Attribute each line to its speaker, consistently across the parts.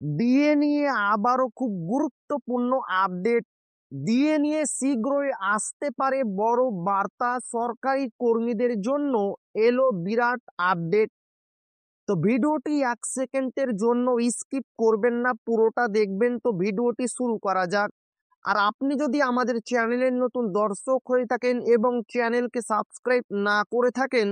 Speaker 1: DA নিয়ে আবারও খুব গুরুত্বপূর্ণ আপডেট। ডিএ নিয়ে শীঘ্রই আসতে পারে বড় বার্তা, সরকারি কর্মীদের জন্য এলো বিরাট আপডেট। তো ভিডিওটি 1 সেকেন্ডের জন্য স্কিপ করবেন না, পুরোটা দেখবেন। তো ভিডিওটি শুরু করা যাক। আর আপনি যদি আমাদের চ্যানেলের নতুন দর্শক হয়ে থাকেন এবং চ্যানেলকে সাবস্ক্রাইব না করে থাকেন,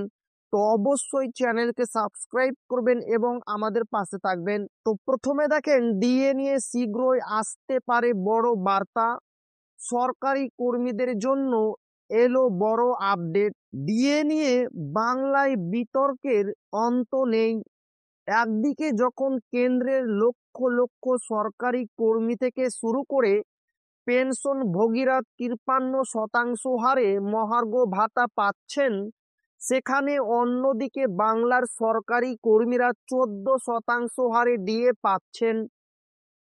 Speaker 1: তো অবশ্যই চ্যানেলকে সাবস্ক্রাইব করবেন এবং আমাদের পাশে থাকবেন। তো প্রথমে দেখেন, ডিএ নিয়ে শীঘ্রই আসতে পারে বড় বার্তা, সরকারি কর্মীদের জন্য এলো বড় আপডেট। ডিএ নিয়ে বাংলায় বিতর্কের অন্ত নেই। একদিকে যখন কেন্দ্রের লক্ষ লক্ষ সরকারি কর্মী থেকে শুরু করে পেনশনভোগীরা 53% হারে মহার্ঘ ভাতা পাচ্ছেন, সেখানে অন্যদিকে বাংলার সরকারি কর্মীরা 14% হারে ডিএ পাচ্ছেন।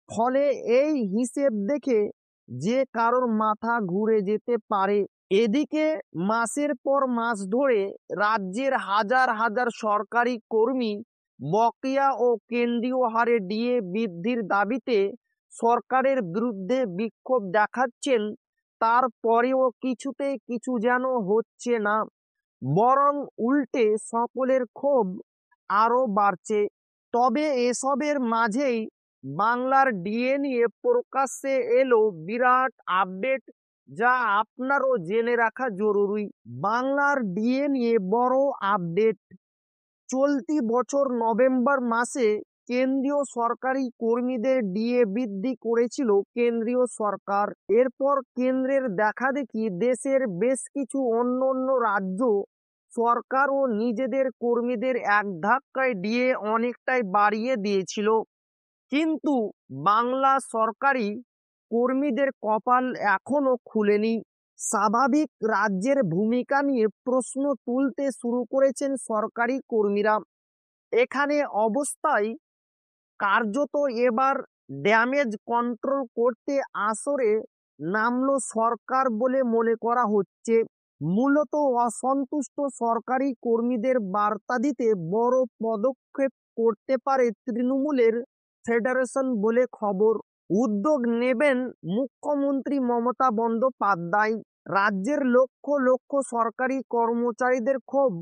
Speaker 1: ফলে এই হিসেব দেখে যে কারোর মাথা ঘুরে যেতে পারে। এদিকে মাসের পর মাস ধরে রাজ্যের হাজার হাজার সরকারি কর্মী বকেয়া ও কেন্দ্রীয় হারে ডিএ বৃদ্ধির দাবিতে সরকারের বিরুদ্ধে বিক্ষোভ দেখাচ্ছেন। তারপরেও কিছুতেই কিছু যেন হচ্ছে না, বরং উল্টে সকলের ক্ষোভ আরো বাড়ছে। তবে এসবের মাঝেই বাংলার ডিএ নিয়ে প্রকাশ্যে এলো বিরাট আপডেট, যা আপনারও জেনে রাখা জরুরি। বাংলার ডিএ নিয়ে বড় আপডেট। চলতি বছর নভেম্বর মাসে কেন্দ্রীয় সরকারি কর্মীদের ডিএ বৃদ্ধি করেছিল কেন্দ্রীয় সরকার। এরপর কেন্দ্রের দেখাদেখি দেশের বেশ কিছু অন্য রাজ্য সরকারও নিজেদের কর্মীদের এক ধাক্কায় ডিএ অনেকটাই বাড়িয়ে দিয়েছিল। কিন্তু বাংলা সরকারি কর্মীদের কপাল এখনো খুলেনি। স্বাভাবিক রাজ্যের ভূমিকা নিয়ে প্রশ্ন তুলতে শুরু করেছেন সরকারি কর্মীরা। এখানে অবস্থায় কার্যত এবার ড্যামেজ কন্ট্রোল করতে আসরে নামলো সরকার বলে মনে করা হচ্ছে। মূলত অসন্তুষ্ট সরকারি কর্মীদের বার্তা দিতে বড় পদক্ষেপ করতে পারে তৃণমূলের ফেডারেশন বলে খবর। উদ্যোগ নেবেন মুখ্যমন্ত্রী মমতা বন্দ্যোপাধ্যায়। রাজ্যের লক্ষ লক্ষ সরকারি কর্মচারীদের ক্ষোভ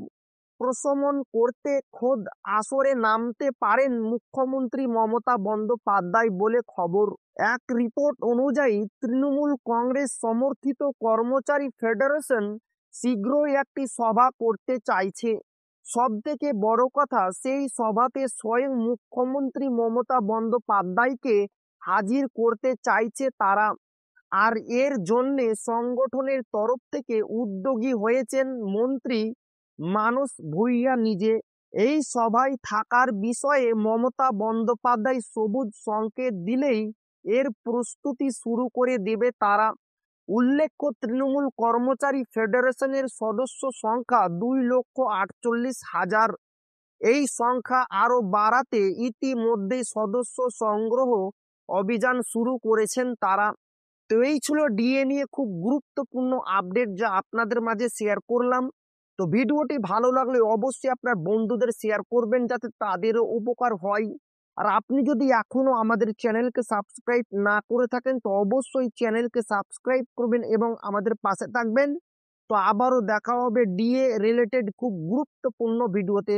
Speaker 1: প্রশমন করতে খোদ আসরে নামতে পারেন মুখ্যমন্ত্রী মমতা বন্দ্যোপাধ্যায় বলে খবর। এক রিপোর্ট অনুযায়ী তৃণমূল কংগ্রেস সমর্থিত কর্মচারী ফেডারেশন শীঘ্রই একটি সভা করতে চাইছে। সব থেকে বড় কথা, সেই সভাতে স্বয়ং মুখ্যমন্ত্রী মমতা বন্দ্যোপাধ্যায়কে হাজির করতে চাইছে তারা। আর এর জন্যে সংগঠনের তরফ থেকে উদ্যোগী হয়েছেন মন্ত্রী মানস ভুঁইয়া নিজে। এই সভায় থাকার বিষয়ে মমতা বন্দ্যোপাধ্যায় সবুজ সংকেত দিলেই এর প্রস্তুতি শুরু করে দেবে তারা। উল্লেখ্য, তৃণমূল কর্মচারী ফেডারেশনের সদস্য সংখ্যা 2,48,000। এই সংখ্যা আরো বাড়াতে ইতিমধ্যেই সদস্য সংগ্রহ অভিযান শুরু করেছেন তারা। তো এই ছিল ডিএ নিয়ে খুব গুরুত্বপূর্ণ আপডেট, যা আপনাদের মাঝে শেয়ার করলাম। তো ভিডিওটি ভালো লাগলে অবশ্যই আপনার বন্ধুদের শেয়ার করবেন, যাতে তাদেরও উপকার হয়। আর আপনি যদি এখনো আমাদের চ্যানেলকে সাবস্ক্রাইব না করে থাকেন, তো অবশ্যই চ্যানেলকে সাবস্ক্রাইব করবেন এবং আমাদের পাশে থাকবেন। তো আবারও দেখা হবে ডিএ রিলেটেড খুব গুরুত্বপূর্ণ ভিডিওতে।